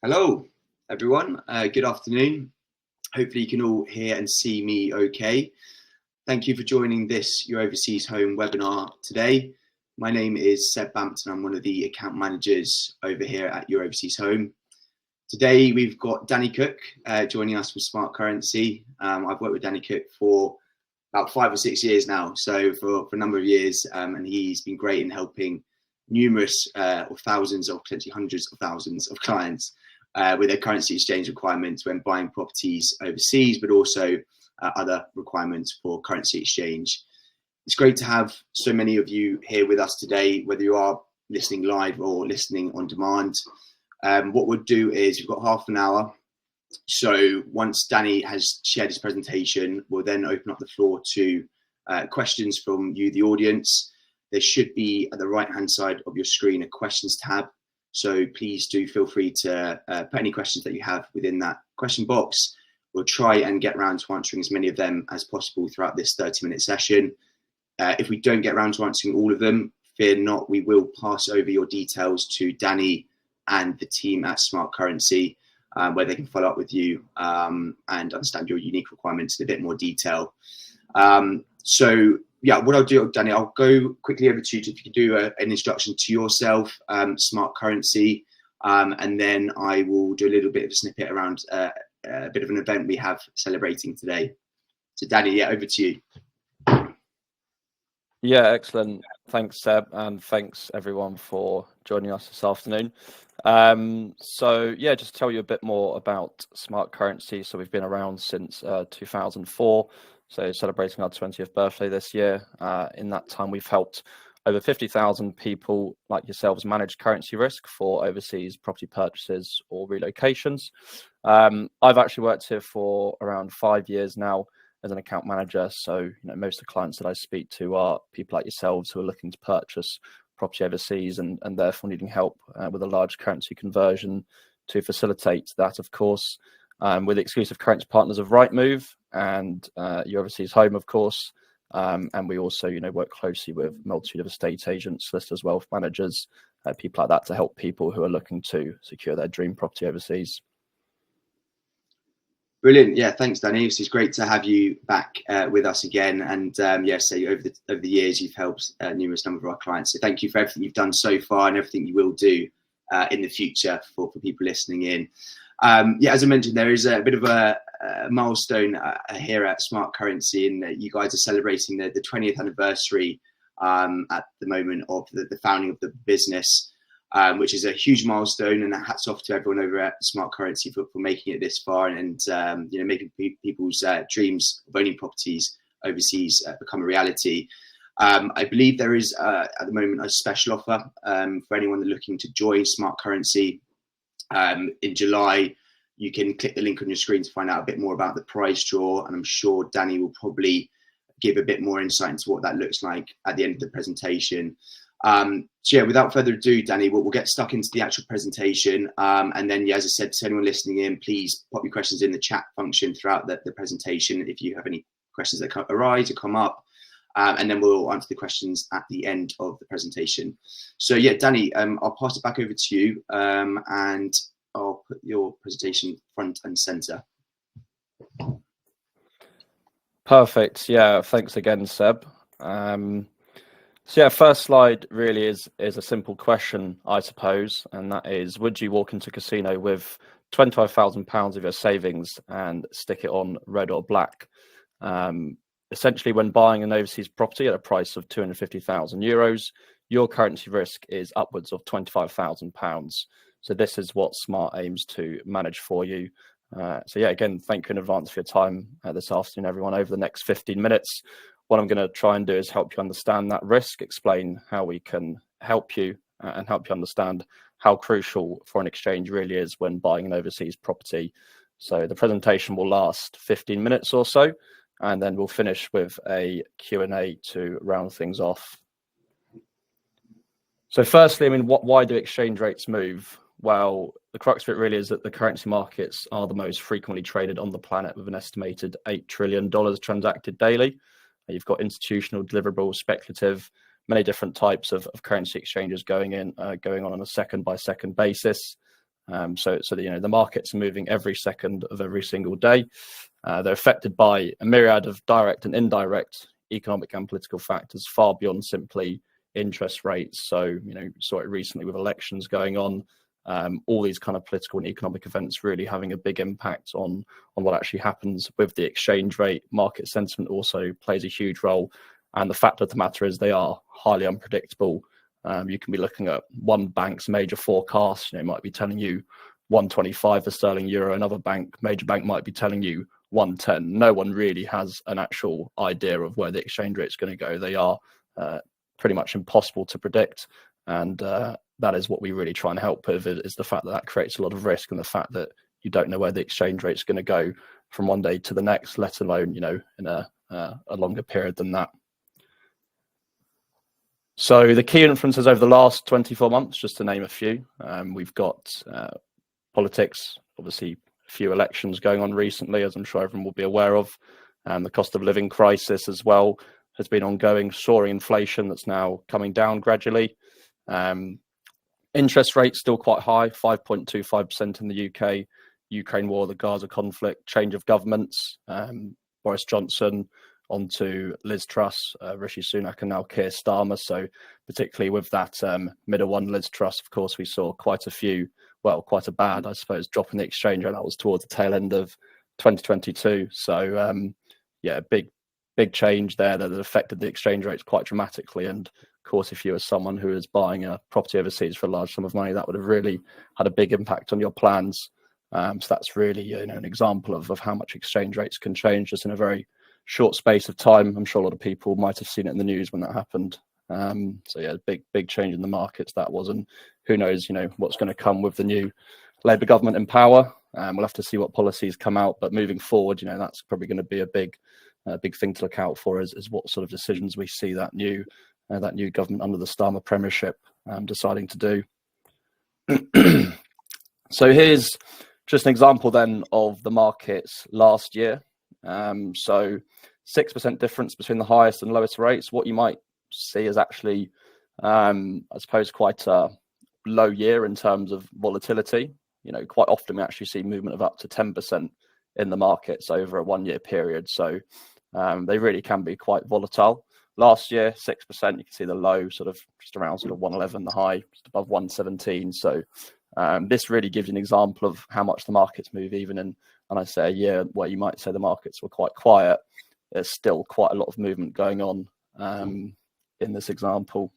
Hello, everyone. Good afternoon. Hopefully you can all hear and see me okay. Thank you for joining this Your Overseas Home webinar today. My name is Seb Bampton. I'm one of the account managers over here at Your Overseas Home. Today we've got Danny Cook joining us from Smart Currency. I've worked with Danny Cook for about 5 or 6 years now, so for a number of years, and he's been great in helping numerous or thousands or potentially hundreds of thousands of clients with their currency exchange requirements when buying properties overseas, but also other requirements for currency exchange. It's great to have so many of you here with us today, whether you are listening live or listening on demand. What we'll do is we've got half an hour. So once Danny has shared his presentation, we'll then open up the floor to questions from you, the audience. There should be at the right-hand side of your screen a questions tab. So please do feel free to put any questions that you have within that question box. We'll try and get around to answering as many of them as possible throughout this 30-minute session. If we don't get around to answering all of them, fear not, we will pass over your details to Danny and the team at Smart Currency, where they can follow up with you and understand your unique requirements in a bit more detail. Yeah, what I'll do, Danny, I'll go quickly over to you if you could do an introduction to yourself, Smart Currency, and then I will do a little bit of a snippet around a bit of an event we have celebrating today. So Danny, yeah, over to you. Yeah, excellent. Thanks, Seb, and thanks everyone for joining us this afternoon. So yeah, just tell you a bit more about Smart Currency. So we've been around since 2004. So celebrating our 20th birthday this year. In that time, we've helped over 50,000 people like yourselves manage currency risk for overseas property purchases or relocations. I've actually worked here for around 5 years now as an account manager. So most of the clients that I speak to are people like yourselves who are looking to purchase property overseas and therefore needing help with a large currency conversion to facilitate that, of course. With the exclusive currency partners of Rightmove and Your Overseas Home, of course. And we also, work closely with a multitude of estate agents, solicitors, wealth managers, people like that to help people who are looking to secure their dream property overseas. Brilliant. Yeah, thanks, Danny. It's great to have you back with us again. And so over the years, you've helped a numerous number of our clients. So thank you for everything you've done so far and everything you will do in the future for people listening in. As I mentioned, there is a bit of a milestone here at Smart Currency, and you guys are celebrating the 20th anniversary at the moment of the founding of the business, which is a huge milestone. And hats off to everyone over at Smart Currency for making it this far and making people's dreams of owning properties overseas become a reality. I believe there is at the moment a special offer for anyone looking to join Smart Currency. In July, you can click the link on your screen to find out a bit more about the prize draw, and I'm sure Danny will probably give a bit more insight into what that looks like at the end of the presentation. Without further ado, Danny, we'll get stuck into the actual presentation, and then, as I said, to anyone listening in, please pop your questions in the chat function throughout the presentation if you have any questions that arise or come up. And then we'll answer the questions at the end of the presentation. So yeah, Danny, I'll pass it back over to you and I'll put your presentation front and center. Perfect. Yeah, thanks again, Seb. First slide really is a simple question, I suppose, and that is, would you walk into a casino with £25,000 of your savings and stick it on red or black? Essentially, when buying an overseas property at a price of €250,000, your currency risk is upwards of £25,000. So this is what Smart aims to manage for you. Again, thank you in advance for your time this afternoon, everyone. Over the next 15 minutes, what I'm going to try and do is help you understand that risk, explain how we can help you and help you understand how crucial foreign exchange really is when buying an overseas property. So the presentation will last 15 minutes or so, and then we'll finish with a Q&A to round things off. So firstly, why do exchange rates move? Well, the crux of it really is that the currency markets are the most frequently traded on the planet, with an estimated $8 trillion transacted daily. You've got institutional, deliverable, speculative, many different types of currency exchanges going on a second-by-second basis. So the markets are moving every second of every single day. They're affected by a myriad of direct and indirect economic and political factors far beyond simply interest rates. So, saw it recently with elections going on. All these kind of political and economic events really having a big impact on what actually happens with the exchange rate. Market sentiment also plays a huge role. And the fact of the matter is they are highly unpredictable. You can be looking at one bank's major forecast, might be telling you 125 for sterling euro. Another major bank might be telling you 110. No one really has an actual idea of where the exchange rate is going to go. They are pretty much impossible to predict. And that is what we really try and help with, is the fact that creates a lot of risk, and the fact that you don't know where the exchange rate is going to go from one day to the next, let alone, in a longer period than that. So the key influences over the last 24 months, just to name a few, we've got politics, obviously a few elections going on recently, as I'm sure everyone will be aware of. The cost of living crisis as well has been ongoing, soaring inflation that's now coming down gradually. Interest rates still quite high, 5.25% in the UK. Ukraine war, the Gaza conflict, change of governments, Boris Johnson onto Liz Truss, Rishi Sunak, and now Keir Starmer. So particularly with that middle one, Liz Truss, of course, we saw quite a bad, I suppose, drop in the exchange rate. That was towards the tail end of 2022. So big change there that affected the exchange rates quite dramatically. And of course, if you were someone who is buying a property overseas for a large sum of money, that would have really had a big impact on your plans. So that's really an example of how much exchange rates can change just in a very short space of time. I'm sure a lot of people might have seen it in the news when that happened. Big change in the markets that was, and who knows, what's going to come with the new Labour government in power. We'll have to see what policies come out, but moving forward, that's probably going to be a big thing to look out for, is what sort of decisions we see that new government under the Starmer premiership deciding to do. So here's just an example then of the markets last year. So 6% difference between the highest and lowest rates. What you might see is actually, I suppose, quite a low year in terms of volatility. Quite often we actually see movement of up to 10% in the markets over a 1 year period. So they really can be quite volatile. Last year, 6%, you can see the low sort of just around sort of 111, the high just above 117. So this really gives you an example of how much the markets move, even in, and I say, a year where you might say the markets were quite quiet. There's still quite a lot of movement going on in this example.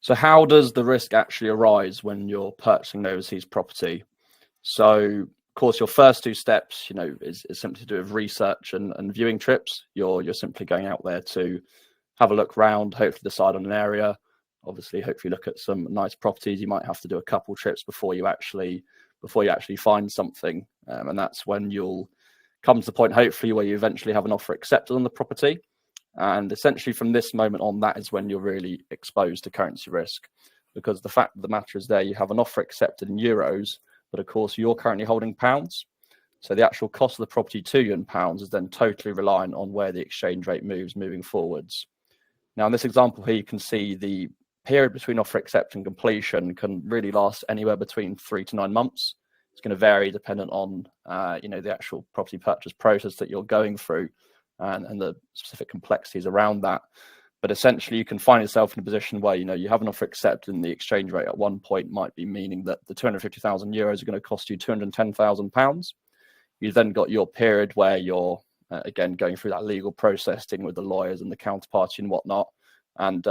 So how does the risk actually arise when you're purchasing an overseas property? So, of course, your first two steps, is simply to do with research and viewing trips. You're simply going out there to have a look around, hopefully decide on an area. Obviously, hopefully look at some nice properties. You might have to do a couple trips before you actually find something, and that's when you'll come to the point, hopefully, where you eventually have an offer accepted on the property. And essentially from this moment on, that is when you're really exposed to currency risk, because the fact of the matter is you have an offer accepted in euros, but of course you're currently holding pounds. So the actual cost of the property to you in pounds is then totally reliant on where the exchange rate moves moving forwards. Now, in this example here, you can see the period between offer accept and completion can really last anywhere between 3 to 9 months. It's going to vary dependent on the actual property purchase process that you're going through and the specific complexities around that. But essentially, you can find yourself in a position where you have an offer accepted, and the exchange rate at one point might be meaning that the 250,000 euros are going to cost you 210,000 pounds. You've then got your period where you're again going through that legal process, dealing with the lawyers and the counterparty and whatnot, and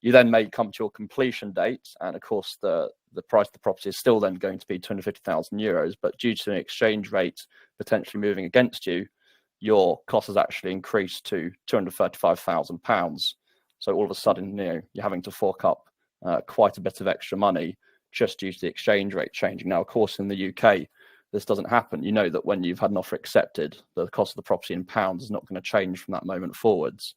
you then may come to your completion date, and of course the price of the property is still then going to be 250,000 euros, but due to an exchange rate potentially moving against you, your cost has actually increased to 235,000 pounds. So all of a sudden, you're having to fork up quite a bit of extra money just due to the exchange rate changing. Now, of course, in the UK, this doesn't happen. You know that when you've had an offer accepted, the cost of the property in pounds is not going to change from that moment forwards.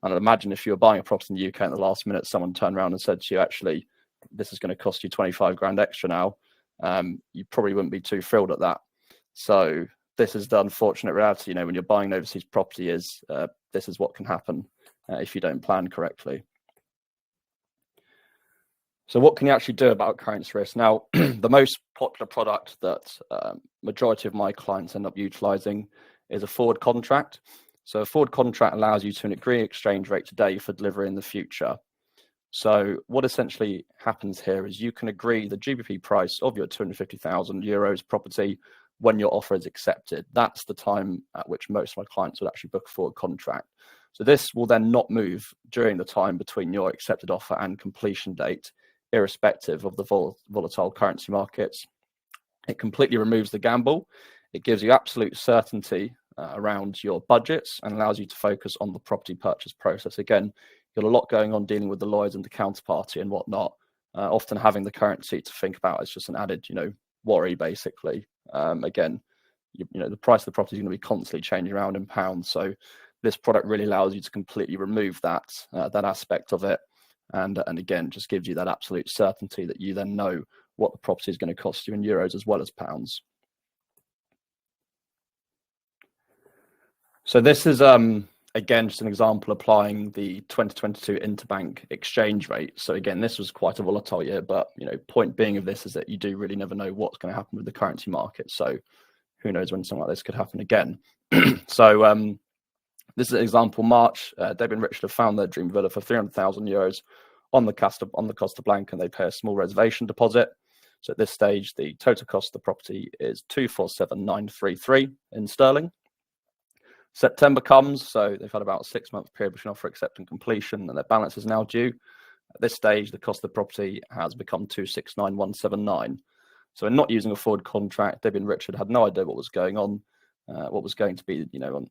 And I'd imagine if you were buying a property in the UK at the last minute, someone turned around and said to you, actually, this is going to cost you 25 grand extra now, you probably wouldn't be too thrilled at that. So this is the unfortunate reality, when you're buying an overseas property, is this is what can happen if you don't plan correctly. So what can you actually do about currency risk? Now, the most popular product that majority of my clients end up utilizing is a forward contract. So a forward contract allows you to agree exchange rate today for delivery in the future. So what essentially happens here is you can agree the GBP price of your 250,000 euros property when your offer is accepted. That's the time at which most of my clients would actually book a forward contract. So this will then not move during the time between your accepted offer and completion date, irrespective of the volatile currency markets. It completely removes the gamble. It gives you absolute certainty around your budgets and allows you to focus on the property purchase process. Again, you've got a lot going on dealing with the lawyers and the counterparty and whatnot. Often having the currency to think about is just an added, worry basically. Again, the price of the property is going to be constantly changing around in pounds. So this product really allows you to completely remove that aspect of it. And again, just gives you that absolute certainty that you then know what the property is going to cost you in euros as well as pounds. So this is, again, just an example applying the 2022 interbank exchange rate. So again, this was quite a volatile year, but point being of this is that you do really never know what's going to happen with the currency market. So who knows when something like this could happen again. So this is an example. March, Debbie and Richard have found their dream villa for 300,000 euros on the Costa Blanca, and they pay a small reservation deposit. So at this stage, the total cost of the property is 247,933 in sterling. September comes, so they've had about a 6-month period between offer accept and completion, and their balance is now due. At this stage, the cost of the property has become 269,179. So in not using a forward contract, Debbie and Richard had no idea what was going on, what was going to be,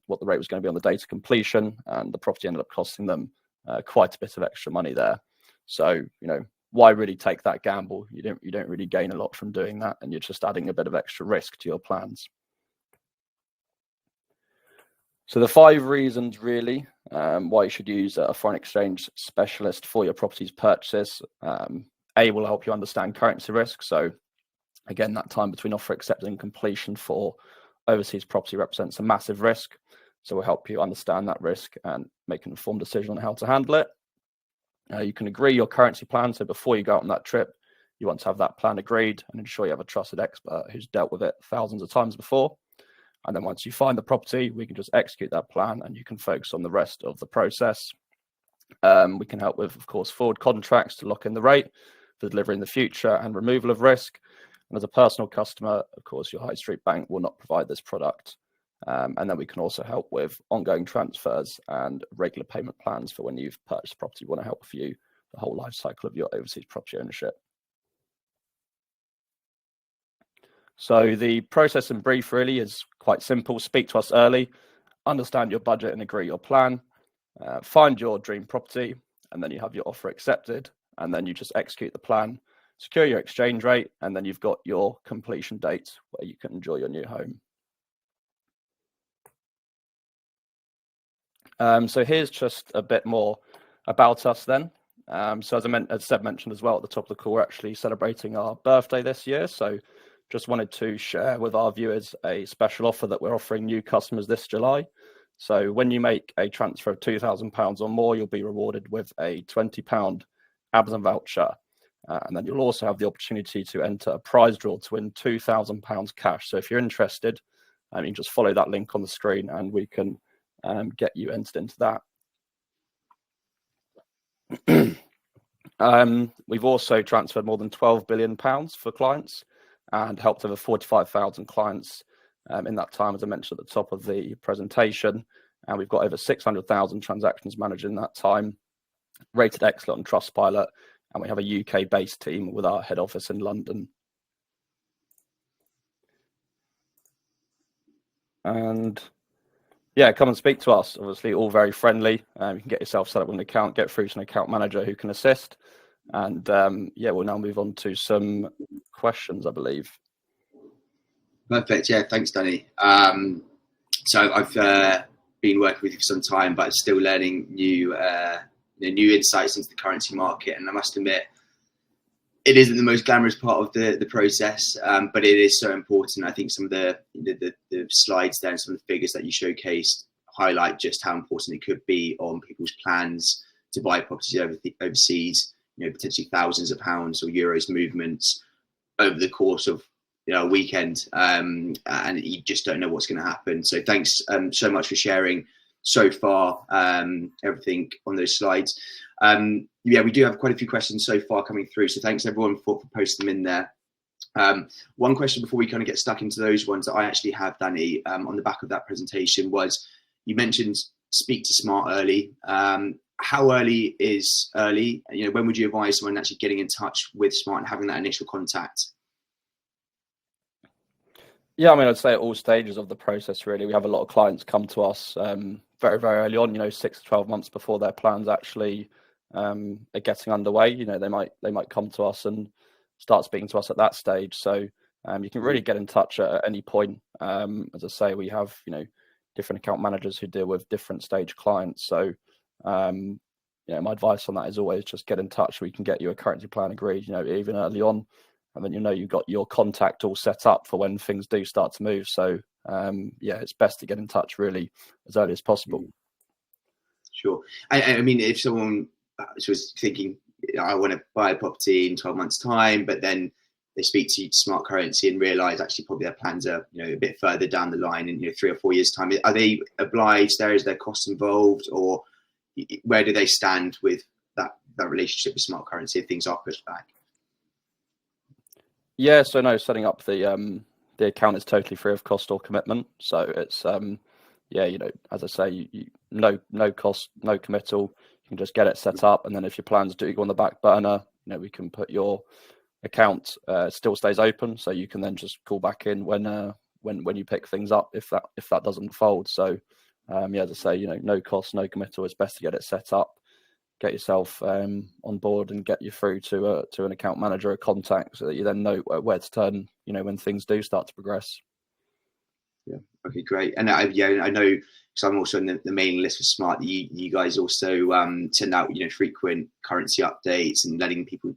what the rate was going to be on the date of completion, and the property ended up costing them quite a bit of extra money there. So, why really take that gamble? You don't really gain a lot from doing that, and you're just adding a bit of extra risk to your plans. So the 5 reasons really why you should use a foreign exchange specialist for your property's purchases. A, will help you understand currency risk. So again, that time between offer acceptance and completion for overseas property represents a massive risk. So we'll help you understand that risk and make an informed decision on how to handle it. You can agree your currency plan. So before you go out on that trip, you want to have that plan agreed and ensure you have a trusted expert who's dealt with it thousands of times before. And then once you find the property, we can just execute that plan and you can focus on the rest of the process. We can help with, of course, forward contracts to lock in the rate for delivery in the future and removal of risk. And as a personal customer, of course, your high street bank will not provide this product. And then we can also help with ongoing transfers and regular payment plans for when you've purchased property. We want to help with you the whole life cycle of your overseas property ownership. So the process in brief really is quite simple. Speak to us early, understand your budget and agree your plan, find your dream property, and then you have your offer accepted, and then you just execute the plan, secure your exchange rate, and then you've got your completion date where you can enjoy your new home. So here's just a bit more about us then. So as Seb mentioned as well at the top of the call, we're actually celebrating our birthday this year. So just wanted to share with our viewers a special offer that we're offering new customers this July. So when you make a transfer of £2,000 or more, you'll be rewarded with a £20 Amazon voucher. And then you'll also have the opportunity to enter a prize draw to win £2,000 cash. So if you're interested, you can just follow that link on the screen and we can get you entered into that. We've also transferred more than £12 billion for clients and helped over 45,000 clients in that time, as I mentioned at the top of the presentation. And we've got over 600,000 transactions managed in that time, rated excellent on Trustpilot, and we have a UK-based team with our head office in London. And yeah, come and speak to us. Obviously, all very friendly. You can get yourself set up with an account, get through to an account manager who can assist. And yeah, we'll now move on to some questions, I believe. Perfect. Yeah, thanks, Danny. So I've been working with you for some time, but still learning new insights into the currency market. And I must admit, it isn't the most glamorous part of the process, but it is so important. I think some of the slides there and some of the figures that you showcased highlight just how important it could be on people's plans to buy properties overseas. potentially thousands of pounds or euros movements over the course of a weekend, and you just don't know what's going to happen. So thanks so much for sharing so far, everything on those slides. We do have quite a few questions so far coming through, so thanks everyone for posting them in there. One question before we kind of get stuck into those ones that I actually have, Danny, on the back of that presentation was, you mentioned speak to Smart early. How early is early? When would you advise someone actually getting in touch with Smart and having that initial contact? Yeah, I mean, I'd say at all stages of the process, really. We have a lot of clients come to us very, very early on, 6 to 12 months before their plans actually are getting underway. They might come to us and start speaking to us at that stage. So you can really get in touch at any point. As I say, we have, different account managers who deal with different stage clients. So, my advice on that is always just get in touch. We can get you a currency plan agreed, even early on. And then you've got your contact all set up for when things do start to move. So it's best to get in touch really as early as possible. Sure. I mean, if someone was thinking, I want to buy a property in 12 months' time, but then they speak to Smart Currency and realise actually probably their plans are a bit further down the line in 3 or 4 years' time, are they obliged? Is there costs involved, or where do they stand with that relationship with Smart Currency if things are pushed back? Yeah, so no, setting up the account is totally free of cost or commitment. So it's as I say, no cost, no committal. You can just get it set up, and then if your plans do go on the back burner, we can put your account still stays open, so you can then just call back in when you pick things up if that doesn't fold. So as I say, no cost, no committal. It's best to get it set up, get yourself on board, and get you through to an account manager, a contact, so that you then know where to turn, when things do start to progress. Yeah. Okay, great. And I know, because I'm also in the mailing list for Smart, you guys also send out frequent currency updates and letting people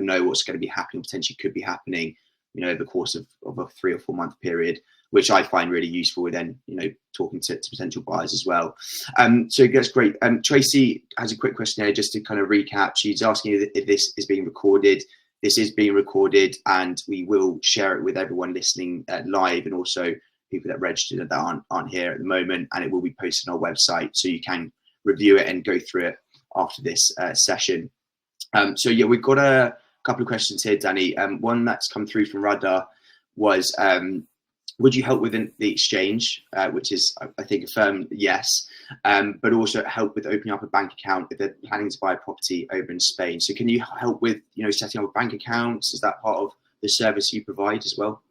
know what's going to be happening, potentially could be happening, over the course of a 3 or 4 month period, which I find really useful with then, talking to potential buyers as well. So that's great. Tracy has a quick question here just to kind of recap. She's asking if this is being recorded. This is being recorded, and we will share it with everyone listening live, and also people that registered that aren't here at the moment, and it will be posted on our website, so you can review it and go through it after this session. We've got a couple of questions here, Danny. One that's come through from Radar was, would you help with the exchange, which is, I think, a firm yes, but also help with opening up a bank account if they're planning to buy a property over in Spain. So can you help with, setting up a bank account? Is that part of the service you provide as well?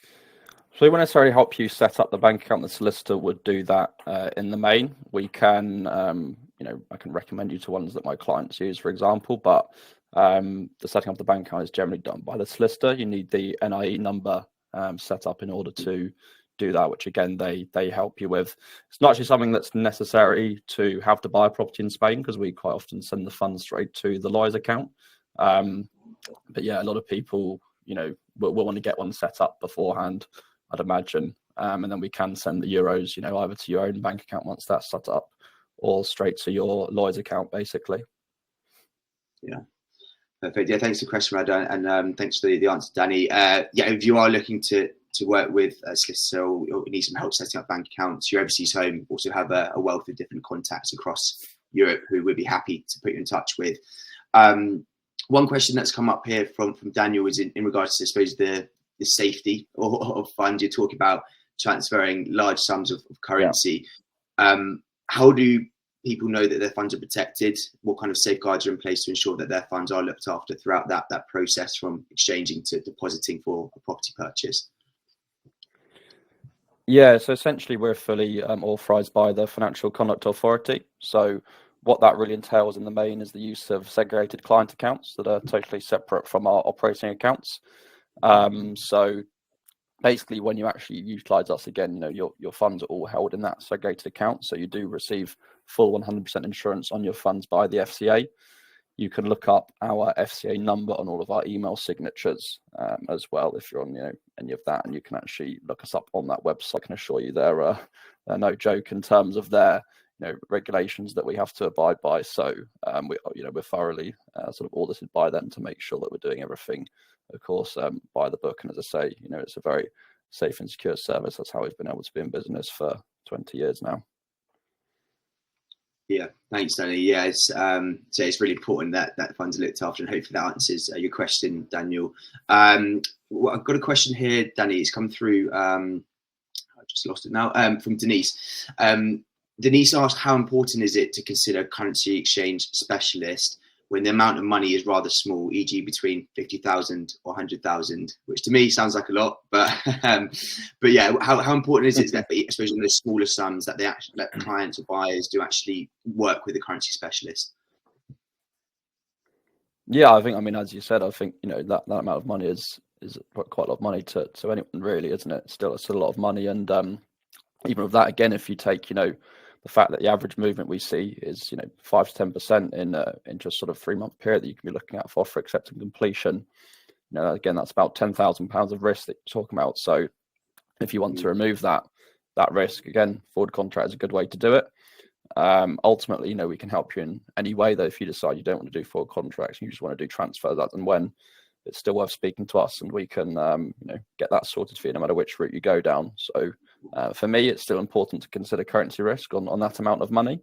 So we won't necessarily help you set up the bank account. The solicitor would do that in the main. We can, I can recommend you to ones that my clients use, for example, but the setting up the bank account is generally done by the solicitor. You need the NIE number set up in order to do that, which again they help you with. It's not actually something that's necessary to have to buy a property in Spain, because we quite often send the funds straight to the lawyer's account. But yeah, a lot of people will want to get one set up beforehand, I'd imagine, and then we can send the euros either to your own bank account once that's set up, or straight to your lawyer's account, basically. Yeah. Perfect. Yeah, thanks for the question, Rad, and thanks for the answer, Danny. If you are looking to work with a solicitor or need some help setting up bank accounts, your Overseas Home also have a wealth of different contacts across Europe who would be happy to put you in touch with. One question that's come up here from Daniel is in regards to, I suppose, the safety of funds. You're talking about transferring large sums of currency. Yeah. How do people know that their funds are protected? What kind of safeguards are in place to ensure that their funds are looked after throughout that process, from exchanging to depositing for a property purchase? Yeah, so essentially we're fully authorised by the Financial Conduct Authority. So what that really entails in the main is the use of segregated client accounts that are totally separate from our operating accounts. So basically, when you actually utilise us again, your funds are all held in that segregated account. So you do receive full 100% insurance on your funds by the FCA. You can look up our FCA number on all of our email signatures as well if you're on any of that, and you can actually look us up on that website. I can assure you they're no joke in terms of their regulations that we have to abide by. So we're thoroughly sort of audited by them to make sure that we're doing everything, of course, by the book. And as I say, it's a very safe and secure service. That's how we've been able to be in business for 20 years now. Yeah, thanks, Danny. Yeah, so it's really important that funds are looked after, and hopefully that answers your question, Daniel. Well, I've got a question here, Danny. It's come through. I just lost it now. From Denise. Denise asked, how important is it to consider currency exchange specialist when the amount of money is rather small, e.g. between 50,000 or 100,000, which to me sounds like a lot, but yeah, how important is it that, especially in the smaller sums, that they actually let clients or buyers do actually work with a currency specialist? Yeah, I mean, as you said, I think, that amount of money is quite a lot of money to anyone, really, isn't it? It's still a lot of money. And even with that, again, if you take, the fact that the average movement we see is, 5 to 10% in just sort of 3-month period that you can be looking at for offer accept and completion, again, that's about £10,000 of risk that you're talking about. So if you want to remove that risk, again, forward contract is a good way to do it. Ultimately, we can help you in any way, though. If you decide you don't want to do forward contracts, you just want to do transfers, as and when, it's still worth speaking to us, and we can get that sorted for you no matter which route you go down. So for me, it's still important to consider currency risk on that amount of money.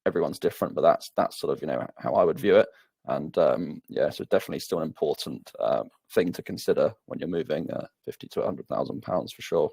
Everyone's different, but that's sort of how I would view it. And so definitely still an important thing to consider when you're moving 50 to 100,000 pounds for sure.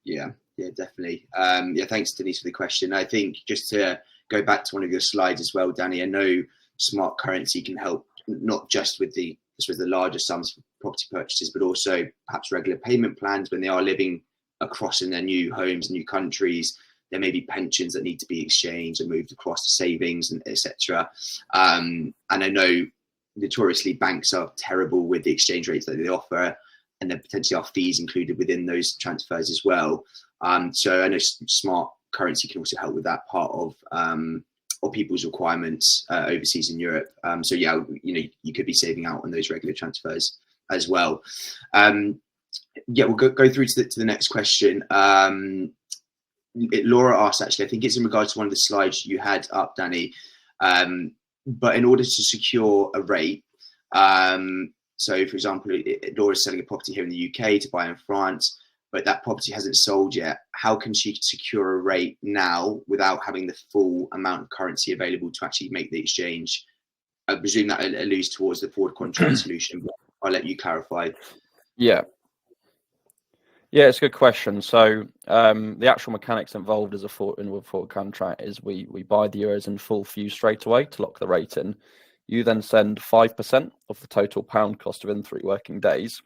Yeah, definitely. Thanks, Denise, for the question. I think just to go back to one of your slides as well, Danny, I know smart currency can help not just with the larger sums for property purchases, but also perhaps regular payment plans when they are living across in their new homes, new countries. There may be pensions that need to be exchanged and moved across to savings, and etc. And I know notoriously banks are terrible with the exchange rates that they offer, and there potentially are fees included within those transfers as well. So I know smart currency can also help with that part of people's requirements overseas in Europe. So yeah, you could be saving out on those regular transfers as well. We'll go through to the next question. Laura asked, actually, I think it's in regards to one of the slides you had up, Danny. But in order to secure a rate, so for example, Laura's selling a property here in the UK to buy in France, but that property hasn't sold yet. How can she secure a rate now without having the full amount of currency available to actually make the exchange? I presume that alludes towards the forward contract solution, but I'll let you clarify. Yeah, it's a good question. So the actual mechanics involved in a forward contract is we buy the euros in full for you straight away to lock the rate in. You then send 5% of the total pound cost within 3 working days,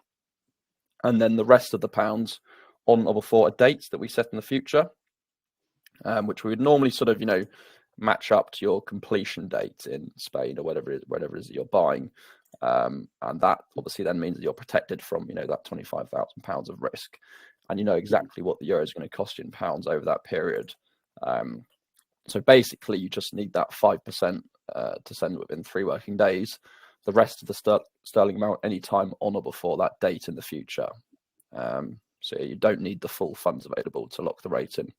and then the rest of the pounds on or before a date that we set in the future, which we would normally sort of match up to your completion date in Spain or whatever it is that you're buying. And that obviously then means that you're protected from that £25,000 of risk, and exactly what the euro is going to cost you in pounds over that period. So basically, you just need that 5% to send within 3 working days. The rest of the sterling amount any time on or before that date in the future. So you don't need the full funds available to lock the rate in.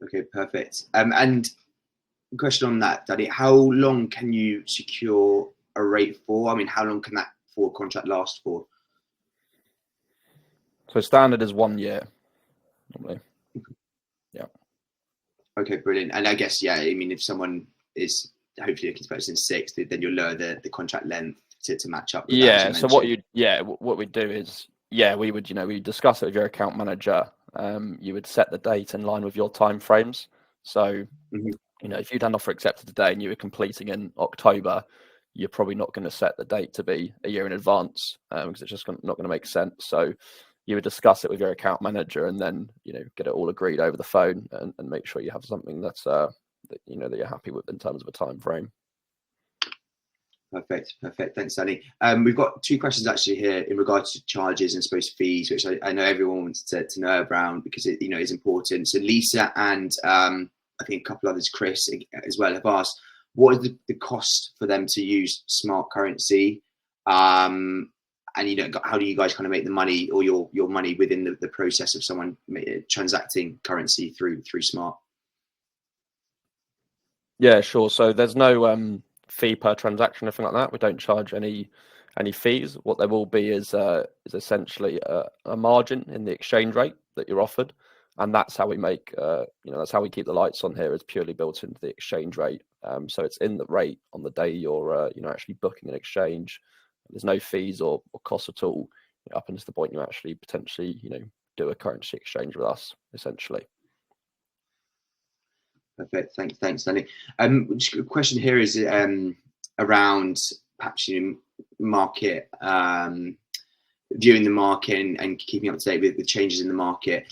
Okay, perfect. And question on that, Danny, how long can you secure a rate for? I mean, how long can that forward contract last for? So standard is 1 year normally. Yeah. Okay, brilliant. And I guess, I mean, if someone is hopefully looking to purchase in 6, then you'll lower the contract length to match up with that, so what we'd do is we would we discuss it with your account manager. You would set the date in line with your time frames. So if you'd had an offer accepted today and you were completing in October, you're probably not going to set the date to be a year in advance, because it's just not going to make sense. So you would discuss it with your account manager, and then get it all agreed over the phone, and make sure you have something that's that you're happy with in terms of a time frame. Perfect. Thanks, Danny. We've got 2 questions actually here in regards to charges and supposed fees, which I know everyone wants to know around, because it is important. So Lisa and I think a couple others, Chris as well, have asked, what is the cost for them to use smart currency? And and how do you guys kind of make the money, or your money within the process of someone transacting currency through Smart? Yeah, sure. So there's no fee per transaction, anything like that. We don't charge any fees. What there will be is essentially a margin in the exchange rate that you're offered, and that's how we make that's how we keep the lights on here. Is purely built into the exchange rate. So it's in the rate on the day you're actually booking an exchange. There's no fees or costs at all up until the point you actually potentially do a currency exchange with us, essentially. Perfect. Thanks, Danny. Just a question here is around perhaps market, viewing the market and keeping up to date with the changes in the market.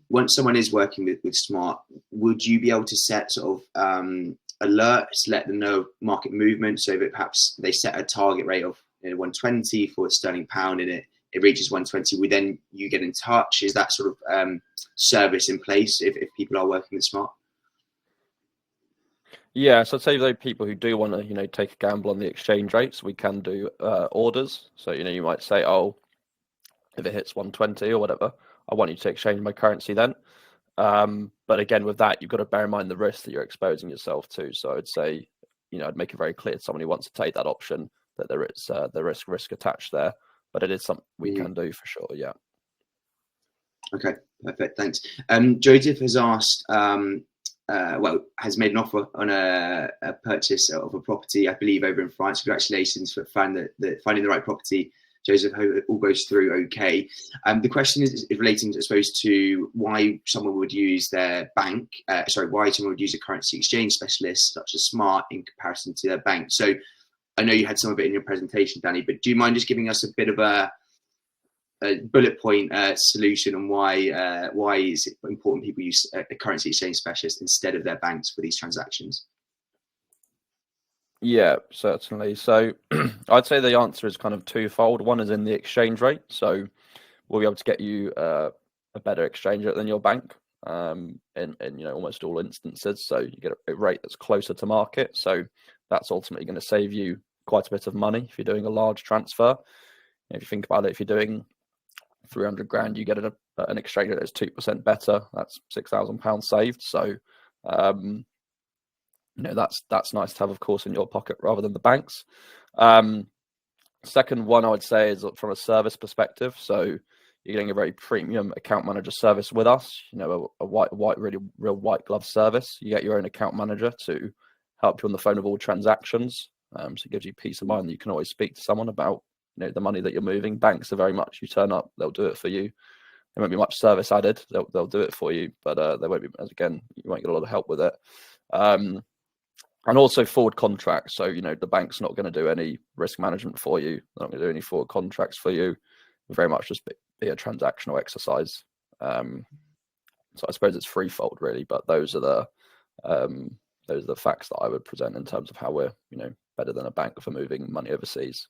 Once someone is working with Smart, would you be able to set sort of alerts, let them know market movement, so that perhaps they set a target rate of 120 for sterling pound and it reaches 120, then you get in touch? Is that sort of service in place if people are working with Smart? Yeah, so I'd say though people who do want to take a gamble on the exchange rates, we can do orders. So you might say, oh, if it hits 120 or whatever, I want you to exchange my currency then. But again, with that, you've got to bear in mind the risk that you're exposing yourself to. So I'd say, I'd make it very clear to someone who wants to take that option that there is the risk attached there. But it is something we can do for sure. Yeah. Okay, perfect. Thanks. Joseph has asked, has made an offer on a purchase of a property, I believe, over in France. Congratulations for finding the right property, Joseph. Hope it all goes through okay. The question is relating, I suppose, to why someone would use their bank. Why someone would use a currency exchange specialist such as Smart in comparison to their bank. So I know you had some of it in your presentation, Danny, but do you mind just giving us a bit of a bullet point solution on why is it important people use a currency exchange specialist instead of their banks for these transactions? Yeah, certainly. So I'd say the answer is kind of twofold. One is in the exchange rate. So we'll be able to get you a better exchange rate than your bank in almost all instances. So you get a rate that's closer to market. So that's ultimately going to save you quite a bit of money if you're doing a large transfer. If you think about it, if you're doing 300 grand, you get an exchange rate that's 2% better. That's £6,000 saved. So that's nice to have, of course, in your pocket rather than the banks. Second one I would say is from a service perspective. So you're getting a very premium account manager service with us. A really real white glove service. You get your own account manager to help you on the phone with all transactions. So it gives you peace of mind that you can always speak to someone about the money that you're moving. Banks are very much, you turn up, they'll do it for you. There won't be much service added. They'll do it for you, but there won't be, again, you won't get a lot of help with it. And also forward contracts. So the bank's not going to do any risk management for you. They're not going to do any forward contracts for you. Very much just be a transactional exercise. So I suppose it's threefold really, but those are the facts that I would present in terms of how we're better than a bank for moving money overseas.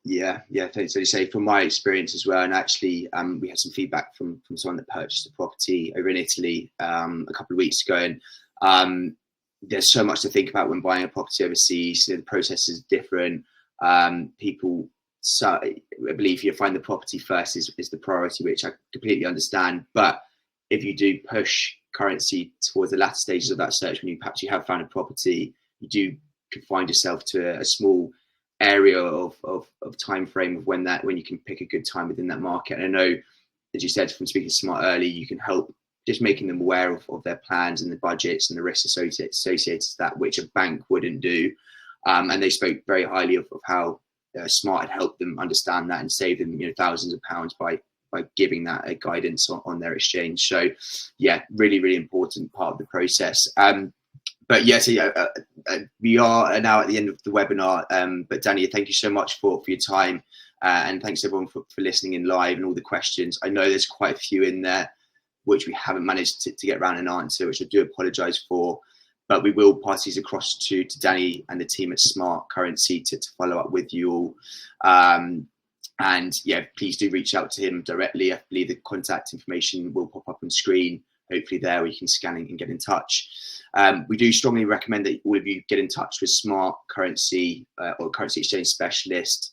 Yeah. Thanks. So you say, from my experience as well, and actually we had some feedback from someone that purchased a property over in Italy a couple of weeks ago, and there's so much to think about when buying a property overseas. The process is different. So I believe you find the property first is the priority, which I completely understand. But if you do push currency towards the latter stages of that search, when perhaps you have found a property, you do confine yourself to a small area of time frame of when you can pick a good time within that market. And I know, as you said, from speaking to Smart early, you can help just making them aware of their plans and the budgets and the risks associated to that, which a bank wouldn't do. And they spoke very highly of how Smart had helped them understand that and save them thousands of pounds by giving that guidance on their exchange. So yeah, really, really important part of the process. But yes, we are now at the end of the webinar. But Danny, thank you so much for your time, and thanks everyone for listening in live and all the questions. I know there's quite a few in there which we haven't managed to get around and answer, which I do apologise for. But we will pass these across to Danny and the team at Smart Currency to follow up with you all. And yeah, please do reach out to him directly. I believe the contact information will pop up on screen, hopefully there, where you can scan it and get in touch. We do strongly recommend that all of you get in touch with Smart Currency or Currency Exchange Specialist.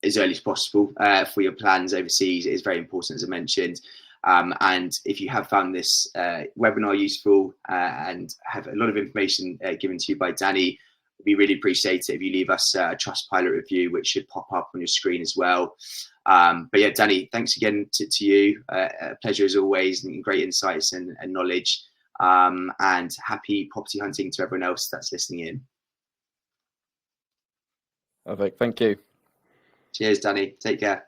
as early as possible for your plans overseas. It is very important, as I mentioned. And if you have found this webinar useful and have a lot of information given to you by Danny, we really appreciate it if you leave us a Trustpilot review, which should pop up on your screen as well. But yeah, Danny, thanks again to you. A pleasure as always, and great insights and knowledge. And happy property hunting to everyone else that's listening in. Perfect. Thank you. Cheers, Danny. Take care.